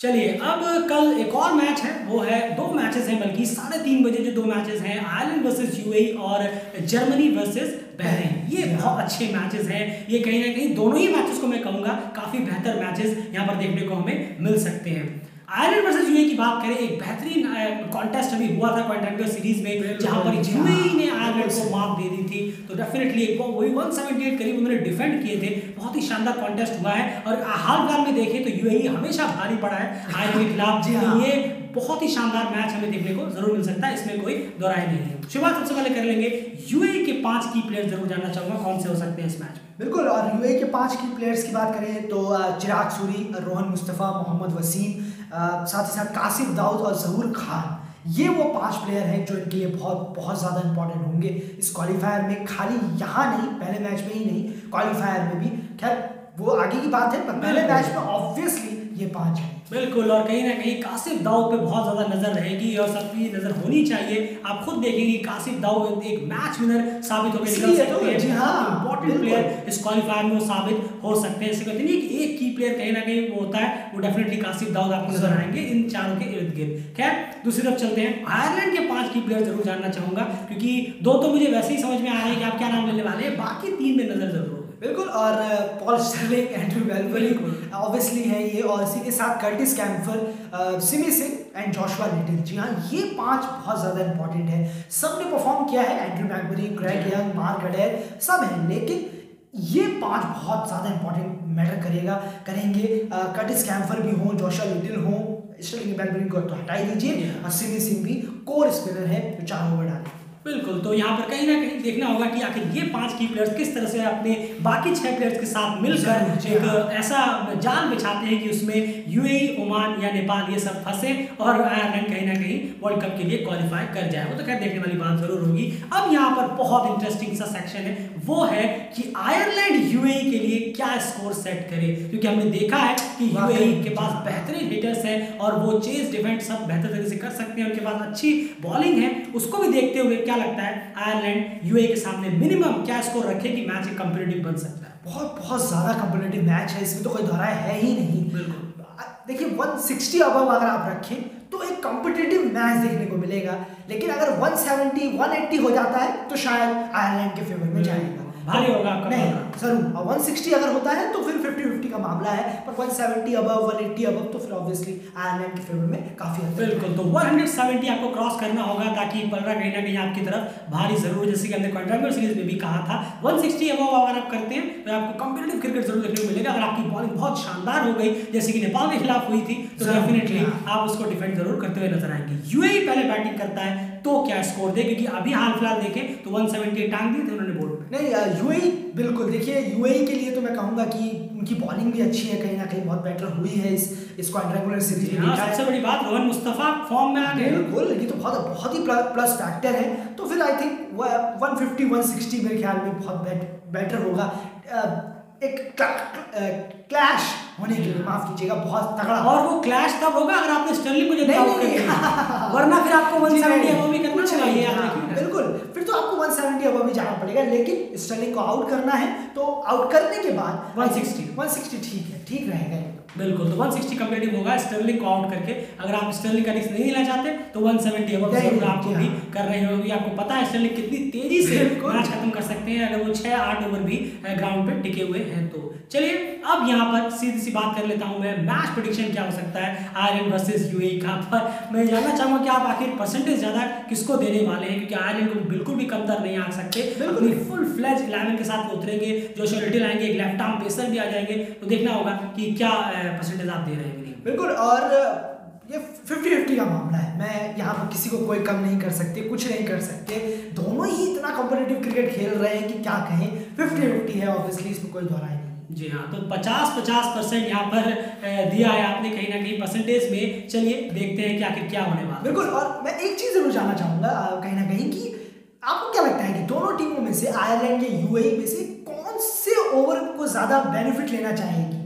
चलिए अब कल एक और मैच है, वो है दो मैचेस हैं, बल्कि 3:30 बजे जो दो मैचेस हैं, आयरलैंड वर्सेस यूएई और जर्मनी वर्सेस बहरीन। ये बहुत अच्छे मैचेस हैं। ये कहीं ना कहीं दोनों ही मैचेस को मैं कहूँगा काफ़ी बेहतर मैचेस यहाँ पर देखने को हमें मिल सकते हैं। आयरलैंड वर्सेस यूएई की बात करें, एक बेहतरीन कॉन्टेस्ट अभी हुआ था क्वाड्रेंगुलर सीरीज में, जहां पर यूएई ने आयरलैंड को मात दे दी थी। तो डेफिनेटली एक वही 178 करीब उन्होंने डिफेंड किए थे। बहुत ही शानदार कॉन्टेस्ट हुआ है और हाल फिलहाल में देखें तो यूएई हमेशा भारी पड़ा है आयरलैंड के खिलाफ। ये बहुत ही शानदार मैच हमें देखने को जरूर मिल सकता है, इसमें कोई दो राय नहीं है। शुरुआत सबसे पहले कर लेंगे यूएई के 5 की प्लेयर जरूर जानना चाहूंगा कौन से हो सकते हैं इस मैच में। बिल्कुल, और यूएई के 5 की प्लेयर्स की बात करें तो चिराग सूरी, रोहन मुस्तफ़ा, मोहम्मद वसीम, साथ ही साथ कासिफ दाऊद और ज़हूर खान, ये वो 5 प्लेयर हैं जो इनके लिए बहुत ज़्यादा इंपॉर्टेंट होंगे इस क्वालिफायर में। खाली यहाँ नहीं, पहले मैच में ही नहीं, क्वालिफायर में भी। खैर वो आगे की बात है, पर पहले मैच में ऑब्वियसली ये 5 हैं। बिल्कुल, और कहीं ना कहीं कासिफ दाऊद पे बहुत ज़्यादा नज़र रहेगी और सबकी नज़र होनी चाहिए। आप खुद देखेंगे कासिफ दाऊद एक मैच विनर साबित होकर निकल सकते हैं। जी हाँ, इंपॉर्टेंट प्लेयर इस क्वालिफायर में वो साबित हो सकते हैं। ऐसे कहते नहीं कि एक की प्लेयर कहीं ना कहीं वो होता है, वो डेफिनेटली कासिफ दाऊद आपको नजर आएंगे इन चारों के इर्द गिर्द। खैर दूसरी तरफ चलते हैं, आयरलैंड के 5 की प्लेयर जरूर जानना चाहूंगा, क्योंकि 2 तो मुझे वैसे ही समझ में आ रहे हैं कि आप क्या नाम लेने वाले हैं, बाकी 3 में नजर जरूर। बिल्कुल, और Paul Stirling, Andrew Melbury obviously है ये, और इसी के साथ Curtis Campher, Simi Singh and Joshua Little. जी हाँ, ये 5 बहुत ज़्यादा इंपॉर्टेंट है। सब ने परफॉर्म किया है, एंड्रू मैकबरी, ग्रेग यंग, मार्क अडेर, सब हैं, लेकिन ये 5 बहुत ज़्यादा इंपॉर्टेंट मैटर करेंगे। कर्टिस कैम्फर भी हों, जोशुआ लिटिल हों, स्टर्लिंग मेलबरी को तो हटा ही दीजिए, और सिमी सिंह भी कोर स्पिनर है जो 4 ओवर डाले। बिल्कुल, तो यहाँ पर कहीं ना कहीं देखना होगा कि आखिर ये 5 की प्लेयर्स किस तरह से अपने बाकी 6 प्लेयर्स के साथ मिलकर एक ऐसा जाल बिछाते हैं कि उसमें यूएई, ओमान या नेपाल ये सब फंसे और आयरलैंड कहीं ना कहीं वर्ल्ड कप के लिए क्वालिफाई कर जाए। वो तो खैर देखने वाली बात जरूर होगी। अब यहाँ पर बहुत इंटरेस्टिंग सा सेक्शन है, वो है कि आयरलैंड यूएई के लिए क्या स्कोर सेट करे, क्योंकि हमने देखा है कि यूएई के पास बेहतरीन हिटर्स हैं और वो चेज डिफेंस सब बेहतर तरीके से कर सकते हैं, उनके पास अच्छी बॉलिंग है। उसको भी देखते हुए क्या लगता है आयरलैंड यूएई के सामने मिनिमम क्या स्कोर रखे कि मैच एक कंपीटिटिव बन सकता है? बहुत ज्यादा कंपीटिटिव मैच है, इसमें तो कोई दोहराए है ही नहीं। देखिए 160 अबव अगर आप रखें तो एक कंपीटिटिव मैच देखने को मिलेगा, लेकिन अगर 170 180 हो जाता है तो शायद आयरलैंड के फेवर में जाएगा, भारी होगा आपका। नहीं जरूर, 160 अगर होता है तो फिर 50-50 का मामला है, पर 170 अबव 180 अबव तो फिर ऑब्वियसली आयरलैंड के फेवर में काफी हद तक। बिल्कुल, तो 170 आपको क्रॉस करना होगा ताकि पलड़ा कहीं ना कहीं आपकी तरफ भारी जरूर, जैसे कि हमने क्वाड्रेंगुलर सीरीज में भी कहा था, 160 अबव अगर आप करते हैं तो आपको कंपीटिटिव क्रिकेट जरूर देखने को मिलेगा। अगर आपकी बॉलिंग बहुत शानदार हो गई जैसे कि नेपाल के खिलाफ हुई थी तो डेफिनेटली आप उसको डिफेंड जरूर करते हुए नजर आएंगे। यूएई पहले बैटिंग करता है तो क्या स्कोर दे, क्योंकि अभी हाल फिलहाल देखें तो 170 टांग दी थी उन्होंने बोर्ड पे। नहीं यूएई, बिल्कुल देखिए यूएई के लिए तो मैं कहूंगा कि उनकी बॉलिंग भी अच्छी है, कहीं ना कहीं बहुत बेटर हुई है इस क्वाड्रेंगुलर सीरीज में। सबसे बड़ी बात रोहन मुस्तफा फॉर्म में आ गए। बिल्कुल, ये तो बहुत ही प्लस फैक्टर है। तो फिर आई थिंक 150 160 मेरे ख्याल में बहुत बेटर होगा। एक क्लैश होने के लिए, माफ कीजिएगा, बहुत तगड़ा, और वो क्लैश तब होगा अगर आपने स्टर्लिंग को जब आउट कर दिया, वरना फिर आपको 170 अबव भी करना चाहिए। बिल्कुल, फिर तो आपको 170 अबव भी जाना पड़ेगा, लेकिन स्टर्लिंग को आउट करना है तो आउट करने के बाद 160 ठीक रहेगा। बिल्कुल, तो 160 कंपेटिव होगा स्टर्लिंग को आउट करके। अगर आप स्टर्लिंग का रिस्क नहीं लेना चाहते तो 170 अबव जरूर आपको भी कर रही होगी। आपको पता है स्टर्लिंग कितनी तेजी से मैच खत्म कर सकते हैं अगर वो 6-8 ओवर भी ग्राउंड पे टिके हुए हैं तो। चलिए अब यहाँ पर सीधी सी बात कर लेता हूँ मैं, मैच प्रेडिक्शन क्या हो सकता है आयरलैंड वर्सेस यूएई का। पर मैं जानना चाहूँगा कि आप आखिर परसेंटेज ज़्यादा किसको देने वाले हैं, क्योंकि आयरलैंड को बिल्कुल भी कमतर नहीं आ सकते, अपनी फुल फ्लेज 11 के साथ उतरेंगे। जोशुआ लिटिल आएंगे, एक लेफ्ट आर्म पेसर भी आ जाएंगे, तो देखना होगा कि क्या परसेंटेज आप दे रहे हैं। बिल्कुल, और ये 50-50 का मामला है। मैं यहाँ पर किसी को कोई कम नहीं कर सकते, कुछ नहीं कर सकते, दोनों ही इतना कॉम्पिटिटिव क्रिकेट खेल रहे हैं कि क्या कहें। 50-50 है ऑब्वियसली, इसमें कोई दोहराई नहीं। जी हाँ, तो 50-50% यहाँ पर दिया है आपने कहीं ना कहीं परसेंटेज में। चलिए देखते हैं कि आखिर क्या होने वाला। बिल्कुल, और मैं एक चीज़ जरूर जानना चाहूँगा कहीं ना कहीं कि आपको क्या लगता है कि दोनों टीमों में से आयरलैंड या यूएई में से कौन से ओवर को ज़्यादा बेनिफिट लेना चाहेगी,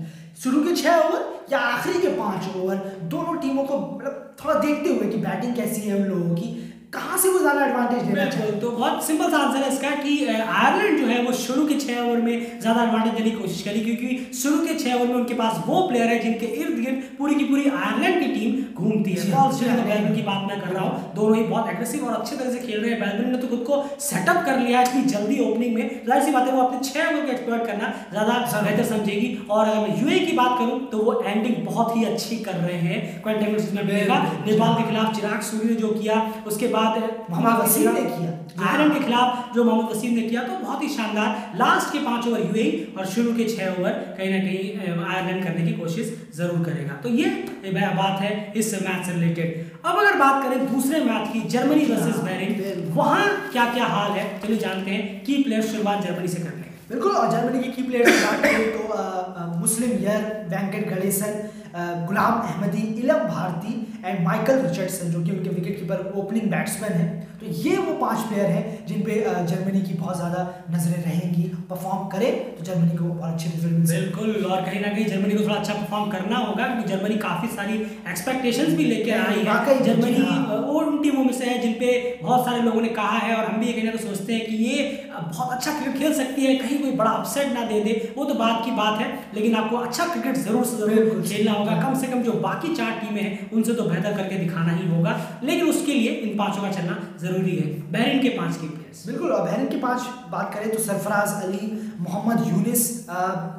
शुरू के 6 ओवर या आखिरी के 5 ओवर? दोनों टीमों को मतलब थोड़ा देखते हुए कि बैटिंग कैसी है उन लोगों की, कहाँ से वो ज्यादा एडवांटेज देना चाहिए? तो बहुत सिंपल सा आंसर है इसका कि आयरलैंड जो है वो शुरू के 6 ओवर में ज्यादा एडवांटेज देने की कोशिश करी, क्योंकि शुरू के 6 ओवर में उनके पास वो प्लेयर है जिनके इर्द गिर्द पूरी की पूरी आयरलैंड की टीम घूमती है। पॉल स्टील और बेलविन की बात मैं कर रहा हूँ, दोनों ही बहुत एग्रेसिव और अच्छे तरह से खेल रहे हैं। बेलविन ने तो खुद को सेटअप कर लिया है इतनी जल्दी ओपनिंग में, जाहिर सी बात है वो अपने 6 ओवर को एक्सप्लॉइट करना ज्यादा बेहतर समझेगी। और अगर मैं यूएई की बात करूं तो वो एंडिंग बहुत ही अच्छी कर रहे हैं। नेपाल के खिलाफ चिराग सूरी ने जो किया, उसके बाद मोहम्मद वसीम ने किया आयरलैंड के खिलाफ जो मोहम्मद वसीम ने किया, तो बहुत ही शानदार। लास्ट के 5 ओवर यूएई और शुरू के 6 ओवर कहीं ना कहीं आयरलैंड करने की कोशिश जरूर करेगा। तो ये बात है इस मैच से रिलेटेड। अब अगर बात करें दूसरे मैच की, जर्मनी वर्सेस बहरीन, वहां क्या क्या हाल है चलिए जानते हैं। की प्लेयर शुरुआत जर्मनी से करते हैं। बिल्कुल, और जर्मनी की प्लेयर की बात करें तो मुस्लिम यर, वेंकट गणेशन, गुलाम अहमदी, इलम भारती एंड माइकल रिचर्डसन जो कि उनके विकेट कीपर ओपनिंग बैट्समैन हैं। तो ये वो 5 प्लेयर हैं जिन पे जर्मनी की बहुत ज़्यादा नजरें रहेंगी। परफॉर्म करे तो जर्मनी को बहुत अच्छे रिजल्ट मिल सकते हैं। बिल्कुल, और कहीं ना कहीं जर्मनी को थोड़ा अच्छा परफॉर्म करना होगा, क्योंकि जर्मनी काफ़ी सारी एक्सपेक्टेशंस भी लेके आई है। जर्मनी वो उन टीमों में से है जिन पे बहुत सारे लोगों ने कहा है, और हम भी कहीं ना कहीं सोचते हैं कि ये बहुत अच्छा क्रिकेट खेल सकती है, कहीं कोई बड़ा अपसेट ना दे दे, वो तो बात की बात है, लेकिन आपको अच्छा क्रिकेट जरूर से जरूर खेलना होगा। कम से कम जो बाकी 4 टीमें हैं उनसे तो बेहतर करके दिखाना ही होगा, लेकिन उसके लिए इन 5 का चलना जरूरी है। बहरीन के 5 की प्लेयर्स, बिल्कुल, और बहरीन के 5 बात करें तो सरफराज अली, मोहम्मद यूनिस,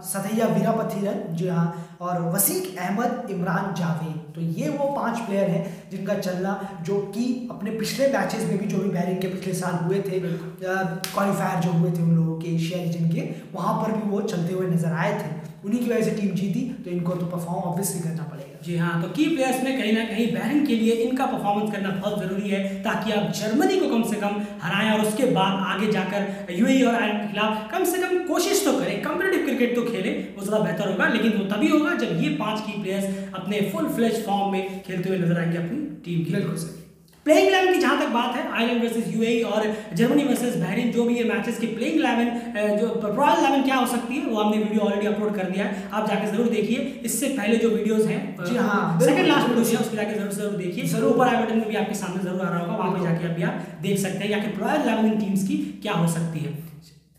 सथैया वीरापथिरन, जी हाँ, और वसीक अहमद, इमरान जावेद। तो ये वो 5 प्लेयर हैं जिनका चलना, जो कि अपने पिछले मैचेस में भी, जो भी बहरीन के पिछले साल हुए थे, क्वालिफायर जो हुए थे उन लोगों के एशिया रीजन के, वहाँ पर भी वो चलते हुए नजर आए थे। उन्हीं की वजह से टीम जीती, तो इनको तो परफॉर्म ऑब्वियसली करना पड़ेगा। जी हाँ, तो की प्लेयर्स में कहीं ना कहीं बहरीन के लिए इनका परफॉर्मेंस करना बहुत जरूरी है, ताकि आप जर्मनी को कम से कम हराएं और उसके बाद आगे जाकर यूएई और आयरलैंड के खिलाफ कम से कम कोशिश तो करें, कंपीटिटिव क्रिकेट तो खेलें, वो ज़्यादा बेहतर होगा। लेकिन वो तभी होगा जब ये 5 की प्लेयर्स अपने फुल फ्लेज फॉर्म में खेलते हुए नजर आएंगे अपनी टीम की। बिल्कुल सही। प्लेइंग 11 की जहां तक बात है, आयरलैंड वर्सेस यूएई और जर्मनी वर्सेस बहरीन, जो भी ये मैचेस की प्लेइंग 11 जो रॉयल 11 क्या हो सकती है, वो हमने वीडियो ऑलरेडी अपलोड कर दिया है, आप जाके जरूर देखिए। इससे पहले जो वीडियोस हैं, जी हाँ, सेकंड लास्ट वीडियो है, उसको जाके जरूर देखिए। ऊपर आई बटन में भी आपके सामने जरूर आ रहा होगा, वहां पे जाके अभी आप देख सकते हैं कि रॉयल 11 टीम्स की क्या हो सकती है।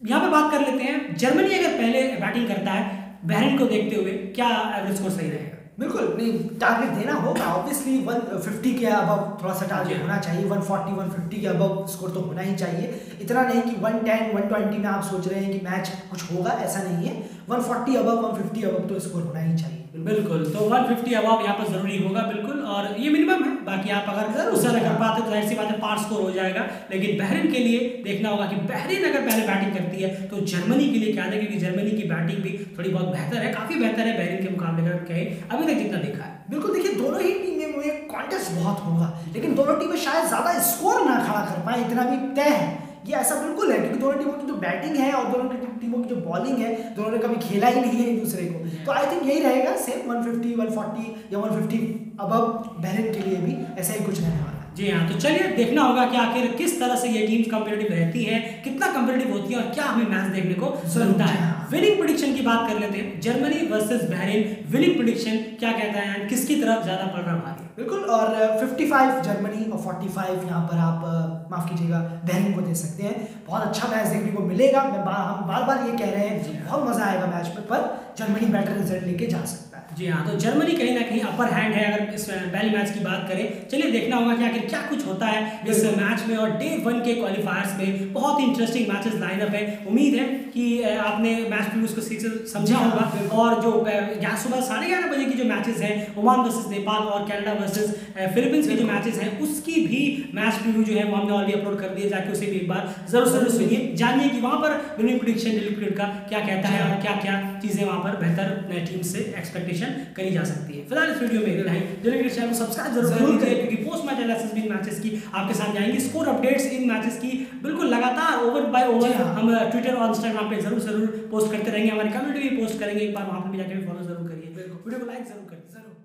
यहाँ पे बात कर लेते हैं, जर्मनी अगर पहले बैटिंग करता है, बहरीन को देखते हुए क्या एवरेज स्कोर सही रहेगा? बिल्कुल नहीं, टारगेट देना होगा ऑब्वियसली। 150 के अबव थोड़ा सा टारगेट होना चाहिए, 140 150 के अबव स्कोर तो होना ही चाहिए। इतना नहीं कि 110 120 में आप सोच रहे हैं कि मैच कुछ होगा, ऐसा नहीं है। 140 अबव 150 अबव तो स्कोर होना ही चाहिए। बिल्कुल, तो 150 अबव यहाँ पर जरूरी होगा, बिल्कुल, और ये मिनिमम है। बाकी आप अगर उससे कर पाते तो जाहिर सी बात है पार स्कोर हो जाएगा। लेकिन बहरीन के लिए देखना होगा कि बहरीन अगर पहले बैटिंग करती है तो जर्मनी के लिए क्या है, क्योंकि जर्मनी की बैटिंग भी थोड़ी बहुत बेहतर है, काफी बेहतर है बहरीन के मुकाबले अगर कहें अभी तक जितना देखा है। बिल्कुल, देखिए दोनों ही टीमें में कॉन्टेस्ट बहुत होगा, लेकिन दोनों टीमें शायद ज्यादा स्कोर ना खड़ा कर पाए, इतना भी तय है। ये ऐसा बिल्कुल है, क्योंकि दोनों टीमों की जो बैटिंग है और दोनों टीमों की जो बॉलिंग है, दोनों ने कभी खेला ही नहीं है एक दूसरे को। तो आई थिंक यही रहेगा सेम 150 140 या 150 अबव बहरीन के लिए भी ऐसा ही कुछ रहने वाला है। जी हाँ, तो चलिए देखना होगा कि आखिर किस तरह से ये टीम्स कॉम्पिटिटिव रहती है, कितना कॉम्पिटिटिव होती है और क्या हमें मैच देखने को मिलता है। विनिंग प्रेडिक्शन की बात कर लेते हैं, Germany versus Bahrain, winning prediction क्या कहता है, किसकी तरफ ज्यादा पड़ रहा भारी? बिल्कुल, और 55 जर्मनी और 45 यहाँ पर आप माफ कीजिएगा बहरीन को दे सकते हैं। बहुत अच्छा मैच देखने को मिलेगा। हम बार बार ये कह रहे हैं, बहुत मजा आएगा मैच में, पर जर्मनी बेटर रिजल्ट लेके जा सकता है। जी हाँ, तो जर्मनी कहीं ना कहीं अपर हैंड है अगर इस पहले मैच की बात करें। चलिए देखना होगा कि आखिर क्या कुछ होता है इस मैच में, और डे 1 के क्वालिफायर्स में बहुत ही इंटरेस्टिंग मैचेस लाइनअप है। उम्मीद है कि आपने मैच प्रीव्यू को ठीक से समझा होगा, और जो सुबह 11:30 बजे की जो मैचेस हैं, ओमान वर्सेस नेपाल और कनाडा वर्सेस फिलीपींस के जो मैचेस हैं, उसकी भी मैच प्रीव्यू जो है वो हमने ऑलरेडी अपलोड कर दिया, जाके उसे भी एक बार जरूर सुनिए, जानिए कि वहाँ पर विनिंग प्रेडिक्शन का क्या कहता है और क्या क्या चीजें वहाँ पर बेहतर टीम से एक्सपेक्टेशन करी जा सकती है। फिलहाल इस वीडियो में इतना ही। जल्दी चैनल को सब्सक्राइब जरूर कीजिए, क्योंकि पोस्ट मैच एनालिसिस भी मैचेस की आपके साथ जाएंगी, स्कोर अपडेट्स इन मैचेस की बिल्कुल लगातार ओवर बाय ओवर हम ट्विटर और इंस्टाग्राम पे जरूर पोस्ट करते रहेंगे। हमारी कम्युनिटी भी पोस्ट करेंगे, एक बार वहां पर भी जाकर फॉलो जरूर करिए, वीडियो को लाइक जरूर करिए।